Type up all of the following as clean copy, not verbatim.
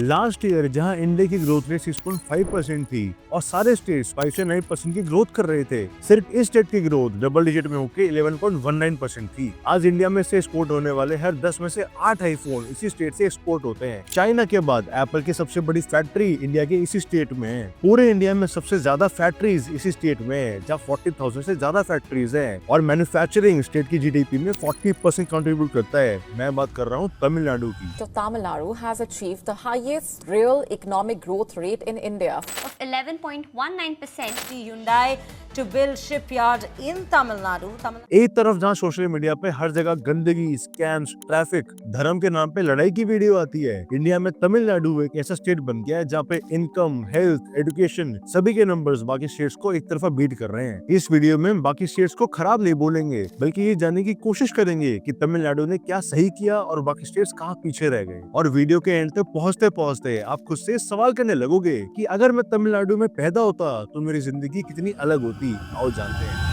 Last year जहां India की growth rate 6.5% थी और सारे स्टेट्स 5 से 9% की ग्रोथ कर रहे थे, सिर्फ इस स्टेट की ग्रोथ डबल डिजिट में होकर 11.19% थी। आज इंडिया में से एक्सपोर्ट होने वाले हर 10 में से 8 आईफोन इसी स्टेट से एक्सपोर्ट होते हैं। चाइना के बाद एप्पल की सबसे बड़ी फैक्ट्री इंडिया के इसी स्टेट में है। पूरे इंडिया में सबसे ज्यादा फैक्ट्रीज इसी स्टेट में है, जहाँ 40,000 से ज्यादा फैक्ट्रीज है और मैन्युफैक्चरिंग स्टेट की जीडीपी में 40% कंट्रीब्यूट करता है। मैं बात कर रहा हूँ तमिलनाडु की। So Tamil Nadu has achieved the highest real economic growth rate in India of 11.19%. The Hyundai to build shipyard in Tamil Nadu. एक तरफ जहाँ सोशल मीडिया पे हर जगह गंदगी, स्कैम्स, ट्रैफिक, धर्म के नाम पे लड़ाई की वीडियो आती है, इंडिया में तमिलनाडु एक ऐसा स्टेट बन गया है जहाँ पे इनकम, हेल्थ, एजुकेशन सभी के नंबर्स बाकी स्टेट्स को एक तरफा बीट कर रहे हैं। इस वीडियो में हम बाकी स्टेट्स को खराब नहीं बोलेंगे, बल्कि ये जानने की कोशिश करेंगे कि तमिलनाडु ने क्या सही किया और बाकी स्टेट्स कहाँ पीछे रह गए। और वीडियो के एंड तक पहुँचते पहुँचते आप खुद से सवाल करने लगोगे कि अगर मैं तमिलनाडु में पैदा होता तो मेरी जिंदगी कितनी अलग होती। आओ जानते हैं।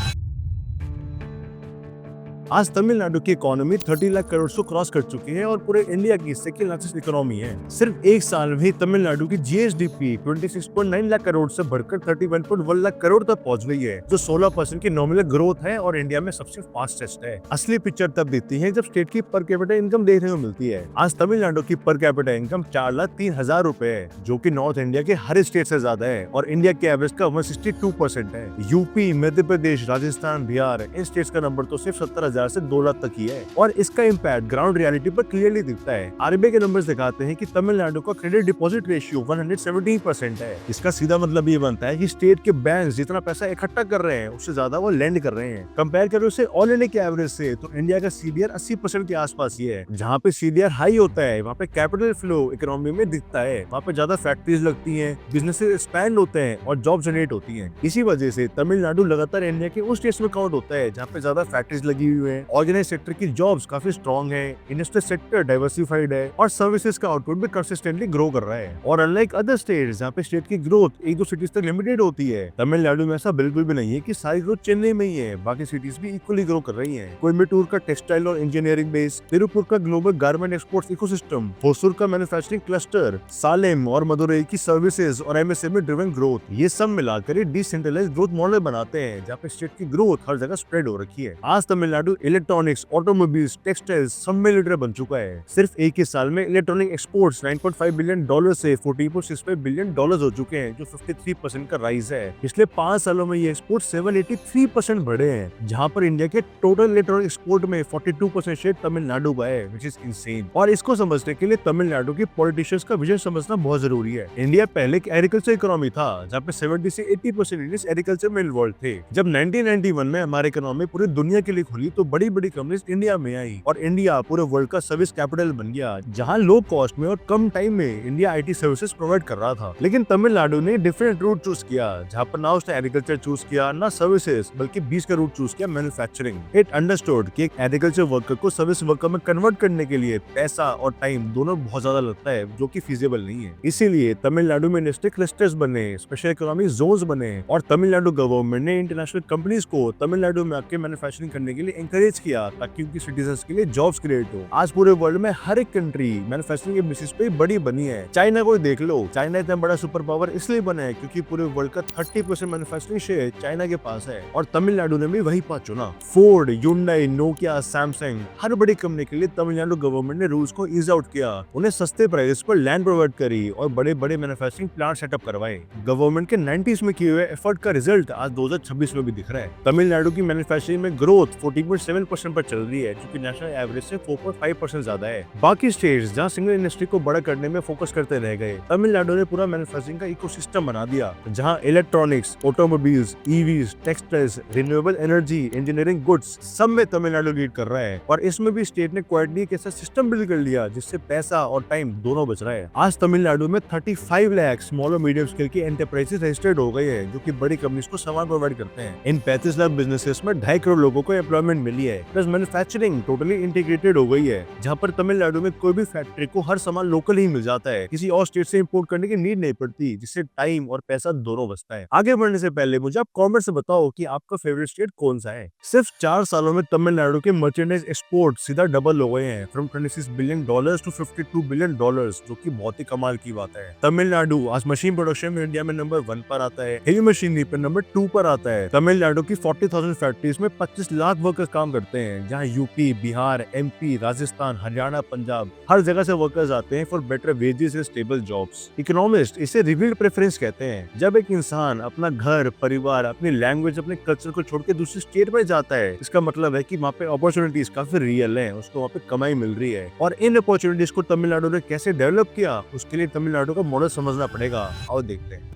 आज तमिलनाडु की इकोनॉमी 30 लाख करोड़ को क्रॉस कर चुकी है और पूरे इंडिया की सेकंड लार्जेस्ट इकोनॉमी है। सिर्फ एक साल में ही तमिलनाडु की जीएसडीपी 26.9 लाख करोड़ से बढ़कर 31.1 लाख करोड़ तक पहुंच गई है, जो 16% की नॉमिनल ग्रोथ है और इंडिया में सबसे फास्टेस्ट है। असली पिक्चर तब दिखती है जब स्टेट की पर कैपिटा इनकम देखने को मिलती है। आज तमिलनाडु की पर कैपिटा इनकम 4,03,000 रुपए है, जो की नॉर्थ इंडिया के हर स्टेट से ज्यादा है और इंडिया के एवरेज का 162% है। यूपी, मध्य प्रदेश, राजस्थान, बिहार इन स्टेट्स का नंबर तो सिर्फ 70,000 से 2 लाख तक ही है और इसका इम्पैक्ट ग्राउंड रियलिटी पर क्लियरली दिखता है। आरबीआई के नंबर्स दिखाते हैं कि तमिलनाडु का क्रेडिट डिपॉजिट रेशियो 117% है। इसका सीधा मतलब ये बनता है कि स्टेट के बैंक जितना पैसा इकट्ठा कर रहे हैं उससे ज्यादा वो लेंड कर रहे हैं। कंपेयर करें उसे ऑल इंडिया के एवरेज से तो इंडिया का सीडीआर 80% के आसपास ही है। जहाँ पे सीडीआर हाई होता है वहाँ पे कैपिटल फ्लो इकोनॉमी में दिखता है, वहाँ पे ज्यादा फैक्ट्रीज लगती है, बिजनेसेस एक्सपैंड होते हैं और जॉब जनरेट होती है। इसी वजह से तमिलनाडु लगातार इंडिया के उस स्टेट्स में काउंट होता है जहाँ पे ज्यादा फैक्ट्रीज लगी हुई है, ऑर्गेनाइज सेक्टर की जॉब्स काफी स्ट्रॉन्ग है, इंडस्ट्रियल सेक्टर डाइवर्सिफाइड है और सर्विसेज का आउटपुट भी कंसिस्टेंटली ग्रो कर रहा है। और अनलाइक अदर स्टेट्स जहाँ पे स्टेट की ग्रोथ एक दो सिटीज तक लिमिटेड होती है, तमिलनाडु में ऐसा बिल्कुल भी नहीं है कि सारी ग्रोथ चेन्नई में ही है, बाकी सिटीज भी इक्वली ग्रो कर रही है। कोयम्बटूर का टेक्सटाइल और इंजीनियरिंग बेस, तिरुपुर का global garment exports ecosystem, Hosur का मैन्युफैक्चरिंग क्लस्टर, सालेम और मदुरई की सर्विसेज और एमएसएमई ड्रिवन ग्रोथ, ये सब मिलाकर डिसेंट्रलाइज्ड ग्रोथ मॉडल बनाते हैं जहाँ पे स्टेट की ग्रोथ हर जगह स्प्रेड हो रखी है। आज तमिलनाडु इलेक्ट्रॉनिक्स, ऑटोमोबाइल्स, टेक्सटाइल्स सब में लीडर बन चुका है। सिर्फ एक ही साल में इलेक्ट्रॉनिक एक्सपोर्ट्स 9.5 बिलियन डॉलर से 14.65 बिलियन डॉलर हो चुके हैं, जो 53% का राइज है। पिछले 5 सालों में ये एक्सपोर्ट 783% बढ़े हैं, जहां पर इंडिया के टोटल इलेक्ट्रॉनिक एक्सपोर्ट में 42% शेयर तमिलनाडु का है, व्हिच इज इनसेन। और इसको समझने के लिए तमिलनाडु के पॉलिटिशियंस का विजन समझना बहुत जरूरी है। इंडिया पहले एक एग्रीकल्चर इकोनॉमी था, जहाँ पे 70 से 80% इंडियंस एग्रीकल्चर में इन्वॉल्व थे। जब 1991 में हमारी इकोनॉमी पूरी दुनिया के लिए खुली तो बड़ी बड़ी कंपनीज इंडिया में आई और इंडिया पूरे वर्ल्ड का सर्विस कैपिटल बन गया, जहां लो कॉस्ट में और कम टाइम में इंडिया आईटी सर्विसेज प्रोवाइड कर रहा था। लेकिन तमिलनाडु ने डिफरेंट रूट चूज किया, जहां पर ना उसने एग्रीकल्चर चूज किया ना सर्विसेज, बल्कि बीच का रूट चूज किया, मैन्युफैक्चरिंग। इट अंडरस्टूड कि एक एग्रीकल्चर वर्कर को सर्विस वर्कर में कन्वर्ट करने के लिए पैसा और टाइम दोनों बहुत ज्यादा लगता है, जो कि फीजिबल नहीं है। इसीलिए तमिलनाडु में इंडस्ट्री क्लस्टर्स बने, स्पेशल इकोनॉमिक जोन्स बने और तमिलनाडु गवर्नमेंट ने इंटरनेशनल कंपनीज को तमिलनाडु में आके मैन्युफैक्चरिंग करने के लिए एंकरेज किया, ताकि उनकी सिटीजन्स के लिए जॉब्स क्रिएट हो। आज पूरे वर्ल्ड में हर एक कंट्री मैन्युफैक्चरिंग के बेसिस पे बड़ी बनी है। चाइना को देख लो, चाइना इतना बड़ा सुपर पावर इसलिए बना है क्योंकि पूरे वर्ल्ड का 30% मैन्युफैक्चरिंग शेयर चाइना के पास है और तमिलनाडु ने भी वही पाथ चुना। फोर्ड, ह्यूंडई, नोकिया, सैमसंग हर बड़ी कंपनी के लिए तमिलनाडु गवर्नमेंट ने रूल्स को ईज आउट किया, उन्हें सस्ते प्राइस पर लैंड प्रोवाइड करी और बड़े बड़े मैन्युफैक्चरिंग प्लांट सेटअप करवाए। गवर्नमेंट के 90s में किए हुए एफर्ट का रिजल्ट आज 2026 में भी दिख रहा है। तमिलनाडु की मैन्युफैक्चरिंग में ग्रोथ 14.7% पर चल रही है, जो कि नेशनल एवरेज से 4.5% ज्यादा है। बाकी स्टेट्स जहां सिंगल इंडस्ट्री को बड़ा करने में फोकस करते रह गए, तमिलनाडु ने पूरा मैन्युफैक्चरिंग का इकोसिस्टम बना दिया, जहां electronics, automobiles, EVs, textiles, renewable energy, engineering goods सब में तमिलनाडु लीड कर रहा है। और इसमें भी स्टेट ने क्वाइटली एक ऐसा सिस्टम बिल्ड कर लिया जिससे पैसा और टाइम दोनों बच रहा है। आज तमिलनाडु में 35 लाख स्मॉल और मीडियम स्केल की एंटरप्राइजेस रजिस्टर्ड हो गई है, जो कि बड़ी कंपनीज को सामान प्रोवाइड करते हैं। इन 35 लाख बिजनेसेस में 2.5 करोड़ लोगों को एम्प्लॉयमेंट मिला वैली है, प्लस मैन्युफैक्चरिंग टोटली इंटीग्रेटेड हो गई है, जहाँ पर तमिलनाडु में कोई भी फैक्ट्री को हर सामान लोकल ही मिल जाता है, किसी और स्टेट से इंपोर्ट करने की नीड नहीं पड़ती, जिससे टाइम और पैसा दोनों बचता है। आगे बढ़ने से पहले मुझे आप कमेंट से बताओ कि आपका फेवरेट स्टेट कौन सा है। सिर्फ 4 सालों में तमिलनाडु के मर्चेंडाइज एक्सपोर्ट सीधा डबल हो गए हैं, फ्रॉम $26 बिलियन टू $52 बिलियन, जो कि बहुत ही कमाल की बात है। तमिलनाडु आज मशीन प्रोडक्शन में इंडिया में नंबर 1 पर आता है, हेवी मशीनरी पर नंबर 2 पर आता है। तमिलनाडु की 40,000 फैक्ट्रीज में 25 लाख वर्कर्स काम करते हैं, जहां यूपी, बिहार, एमपी, राजस्थान, हरियाणा, पंजाब हर जगह से वर्कर्स आते हैं for better wages and stable jobs. Economist इसे रिवील्ड प्रेफरेंस कहते हैं। जब एक इंसान अपना घर, परिवार, अपनी लैंग्वेज, अपने कल्चर को छोड़ के दूसरी स्टेट में जाता है, इसका मतलब है कि वहाँ पे अपॉर्चुनिटीज काफी रियल है, उसको वहाँ पे कमाई मिल रही है। और इन अपॉर्चुनिटीज को तमिलनाडु ने कैसे डेवलप किया, उसके लिए तमिलनाडु का मॉडल समझना पड़ेगा। आओ देखते हैं।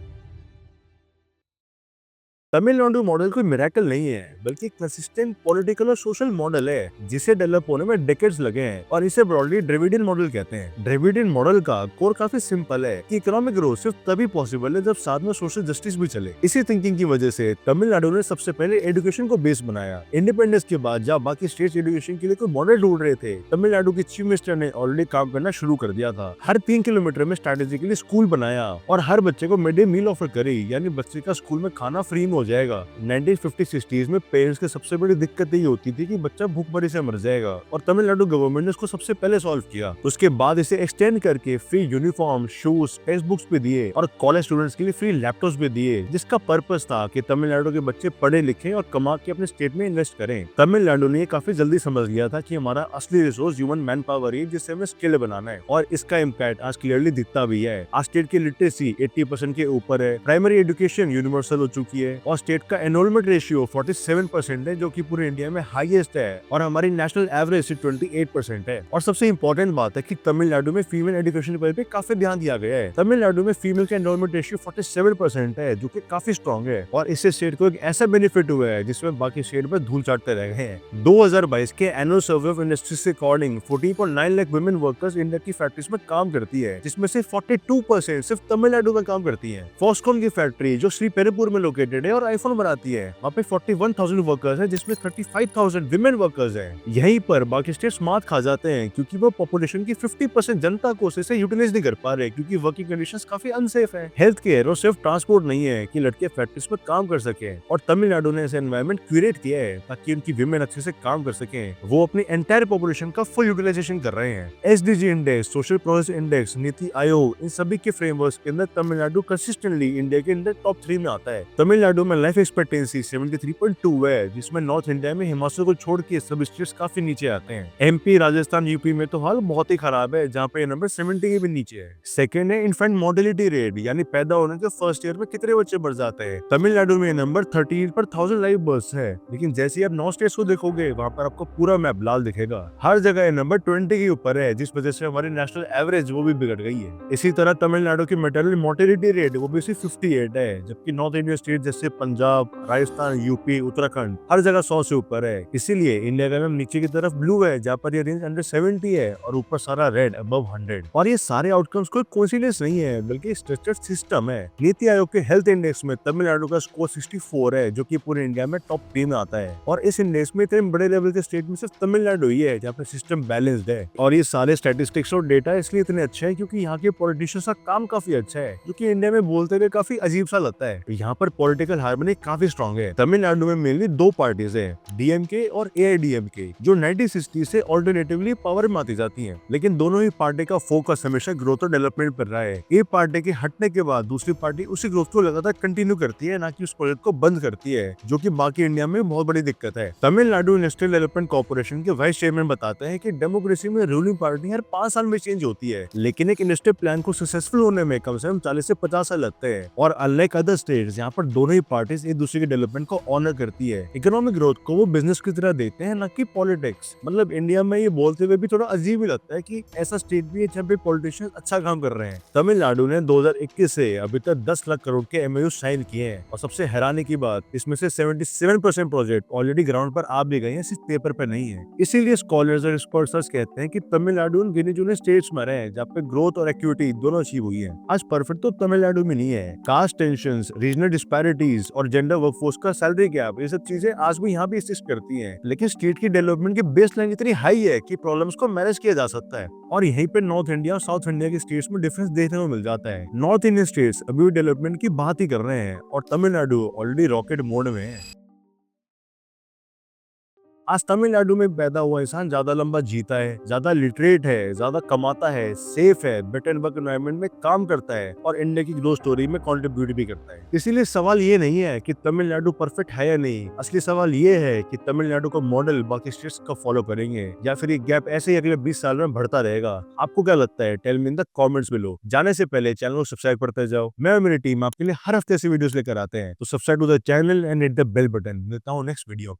तमिलनाडु मॉडल कोई मिरेकल नहीं है, बल्कि एक कंसिस्टेंट पॉलिटिकल और सोशल मॉडल है, जिसे डेवलप होने में डेकेड्स लगे हैं, और इसे ब्रॉडली ड्रेविडियन मॉडल कहते हैं। ड्रेविडियन मॉडल का कोर काफी सिंपल है कि इकोनॉमिक ग्रोथ सिर्फ तभी पॉसिबल है जब साथ में सोशल जस्टिस भी चले। इसी थिंकिंग की वजह से तमिलनाडु ने सबसे पहले एजुकेशन को बेस बनाया। इंडिपेंडेंस के बाद जब बाकी स्टेट्स एजुकेशन के लिए कोई मॉडल ढूंढ रहे थे, तमिलनाडु के चीफ मिनिस्टर ने ऑलरेडी काम करना शुरू कर दिया था। हर 3 किलोमीटर में स्ट्रेटेजिकली स्कूल बनाया और हर बच्चे को मिड डे मील ऑफर करी, यानी बच्चे का स्कूल में खाना फ्री में हो जाएगा। 1950-60s में पेरेंट्स की सबसे बड़ी दिक्कत ये होती थी कि बच्चा भूखमरी से मर जाएगा, और तमिलनाडु गवर्नमेंट ने उसको सबसे पहले सॉल्व किया। उसके बाद इसे एक्सटेंड करके free uniform, shoes, text books भी दिए और कॉलेज स्टूडेंट्स के लिए फ्री लैपटॉप्स भी दिए, जिसका पर्पस था कि तमिलनाडु के बच्चे पढ़े लिखे और कमा के अपने स्टेट में इन्वेस्ट करें। तमिलनाडु ने काफी जल्दी समझ लिया था कि हमारा असली रिसोर्स ह्यूमन मैन पावर है, जिससे हमें स्किल बनाना है, और इसका इम्पैक्ट आज क्लियरली दिखता भी है। आज स्टेट की लिटरेसी 80% के ऊपर है, प्राइमरी एजुकेशन यूनिवर्सल हो चुकी है, और स्टेट का एनरोलमेंट रेशियो 47% है, जो कि पूरे इंडिया में हाईएस्ट है, और हमारी नेशनल एवरेज से 28% है। और सबसे इंपॉर्टेंट बात है कि तमिलनाडु में फीमेल एजुकेशन पर भी काफी ध्यान दिया गया है। तमिलनाडु में फीमेल का एनरोलमेंट रेशियो 47% है, जो कि काफी स्ट्रॉन्ग है, और इससे स्टेट को एक ऐसा बेनिफिट हुआ है जिसमें बाकी स्टेट में धूल चाटते रह गए हैं। 2022 के एनुअल सर्वे ऑफ इंडस्ट्री से according 14.9 lakh women workers India की फैक्ट्रीज में काम करती है, जिसमें से 42% सिर्फ तमिलनाडु में काम करती है। फॉक्सकॉन की फैक्ट्री जो श्रीपेरुपुर में लोकेटेड है और आईफोन बनाती है, वहाँ पे 41,000 वर्कर्स हैं, जिसमें 35,000 विमेन वर्कर्स हैं। यहीं पर बाकी स्टेट्स मात खा जाते हैं, क्योंकि वो पॉपुलेशन की 50% जनता को उसे यूटिलाइज नहीं कर पा रहे, क्योंकि वर्किंग कंडीशंस काफी अनसेफ है। हेल्थ केयर और सिर्फ ट्रांसपोर्ट नहीं है कि लड़के फैक्ट्रीज में काम कर सके, और तमिलनाडु ने ऐसे एनवायरनमेंट क्रिएट किया है ताकि उनकी विमेन अच्छे से काम कर सके। वो अपनी एंटायर पॉपुलेशन का फुल यूटिलाइजेशन कर रहे हैं। SDG index, social progress index, NITI Aayog, इन सभी के फ्रेमवर्क के अंदर तमिलनाडु कंसिस्टेंटली इंडिया के अंदर टॉप 3 में आता है। तमिलनाडु में लाइफ एक्सपेक्टेंसी 73.2 है, जिसमें नॉर्थ इंडिया में हिमाचल को छोड़ के सब स्टेट्स काफी नीचे आते हैं। MP, राजस्थान, यूपी में तो हाल बहुत ही खराब है, जहाँ पे नंबर 70 के भी नीचे है। सेकंड है इन्फेंट मोर्टेलिटी रेट, यानी पैदा होने के फर्स्ट ईयर में कितने बच्चे मर जाते हैं। तमिलनाडु में नंबर 13 पर 1000 लाइव बर्थ्स है, लेकिन जैसे आप नॉर्थ स्टेट्स को देखोगे, वहाँ पर आपको पूरा मैप लाल दिखेगा। हर जगह नंबर 20 के ऊपर है, जिस वजह से हमारी नेशनल एवरेज वो भी बिगड़ गई है। इसी तरह तमिलनाडु की मैटरनल मोर्टेलिटी रेट वो भी 58 है, जबकि नॉर्थ इंडियन स्टेट जैसे पंजाब, राजस्थान, यूपी, उत्तराखंड हर जगह 100 से ऊपर है। इसीलिए इंडिया का मैप नीचे की तरफ ब्लू है, जहाँ पर ये रेंज अंडर 70 है, और ऊपर सारा रेड अबव 100। और ये सारे आउटकम्स कोई कोइंसिडेंस नहीं है, बल्कि स्ट्रक्चर्ड सिस्टम है। नीति आयोग के हेल्थ इंडेक्स में तमिलनाडु का स्कोर 64 है, जो कि पूरे इंडिया में टॉप 3 में आता है, और इस इंडेक्स में इतने बड़े लेवल के स्टेट में सिर्फ तमिलनाडु ही है जहाँ पे सिस्टम बैलेंस्ड है। और ये सारे स्टैटिस्टिक्स और डेटा इसलिए इतने अच्छे हैं क्योंकि यहाँ के पॉलिटिशियंस का काम काफी अच्छा है, जो कि इंडिया में बोलते हुए काफी अजीब सा लगता है। यहाँ पर पॉलिटिकल हार्मनी काफी स्ट्रॉन्ग है। तमिलनाडु में मेनली 2 पार्टीज है, DMK और AIDMK, जो 1960 से ऑल्टरनेटिवली पावर में आती जाती हैं, लेकिन दोनों ही पार्टी का फोकस हमेशा ग्रोथ और डेवलपमेंट पर रहा है। एक पार्टी के हटने के बाद दूसरी पार्टी उसी ग्रोथ को लगातार कंटिन्यू करती है, ना कि उस प्रोजेक्ट को बंद करती है, जो कि बाकी इंडिया में बहुत बड़ी दिक्कत है। तमिलनाडु इंडस्ट्रियल डेवलपमेंट कॉर्पोरेशन के वाइस चेयरमैन बताते हैं कि डेमोक्रेसी में रूलिंग पार्टी हर 5 साल में चेंज होती है, लेकिन एक इंडस्ट्रियल प्लान को सक्सेसफुल होने में कम से कम 40 से 50 साल लगते हैं। और अनलाइक अदर स्टेट्स, यहाँ पर दोनों ही पार्टीज एक दूसरे के डेवलपमेंट को ऑनर करती है। इकोनॉमिक ग्रोथ को वो बिजनेस की तरह देखते हैं, ना कि पॉलिटिक्स। मतलब इंडिया में ये बोलते हुए भी थोड़ा अजीब ही लगता है कि ऐसा स्टेट भी है जहाँ पे पॉलिटिशियंस अच्छा काम कर रहे हैं। तमिलनाडु ने 2021 से अभी तक 10 लाख करोड़ के MOU साइन किए हैं, और सबसे हैरानी की बात, इसमें से 77% प्रोजेक्ट ऑलरेडी ग्राउंड पर आ भी गए हैं, सिर्फ पेपर पे नहीं है। इसीलिए स्कॉलर्स और एक्सपर्ट्स कहते हैं कि तमिलनाडु उन गिने चुने स्टेट्स में है जहाँ पे ग्रोथ और एक्टिविटी दोनों अचीव हुई है। आज परफेक्ट तो तमिलनाडु में नहीं है। Caste tensions, regional disparities, fees और जेंडर वर्कफोर्स का सैलरी गैप, ये सब चीजें आज भी यहाँ भी एग्जिस्ट करती हैं। लेकिन स्टेट की डेवलपमेंट की बेसलाइन इतनी हाई है कि प्रॉब्लम्स को मैनेज किया जा सकता है। और यहीं पे नॉर्थ इंडिया और साउथ इंडिया के स्टेट्स में डिफरेंस देखने को मिल जाता है। नॉर्थ इंडियन स्टेट्स अभी भी डेवलपमेंट की बात ही कर रहे हैं और तमिलनाडु ऑलरेडी रॉकेट मोड में है। आज तमिलनाडु में पैदा हुआ इंसान ज्यादा लंबा जीता है, ज्यादा लिटरेट है, ज्यादा कमाता है, सेफ है, बेटर वर्क एनवायरनमेंट में काम करता है और इंडिया की ग्रोथ स्टोरी में कंट्रीब्यूट भी करता है। इसीलिए सवाल ये नहीं है कि तमिलनाडु परफेक्ट है या नहीं, असली सवाल ये है कि तमिलनाडु का मॉडल बाकी स्टेट्स का फॉलो करेंगे या फिर ये गैप ऐसे ही अगले 20 साल में बढ़ता रहेगा। आपको क्या लगता है? Tell me in the comments below. जाने से पहले चैनल को सब्सक्राइब करते जाओ। मैं और मेरी टीम आपके लिए हर हफ्ते ऐसी वीडियोस लेकर आते हैं, तो subscribe to the channel and hit the bell button. मिलता हूँ नेक्स्ट वीडियो।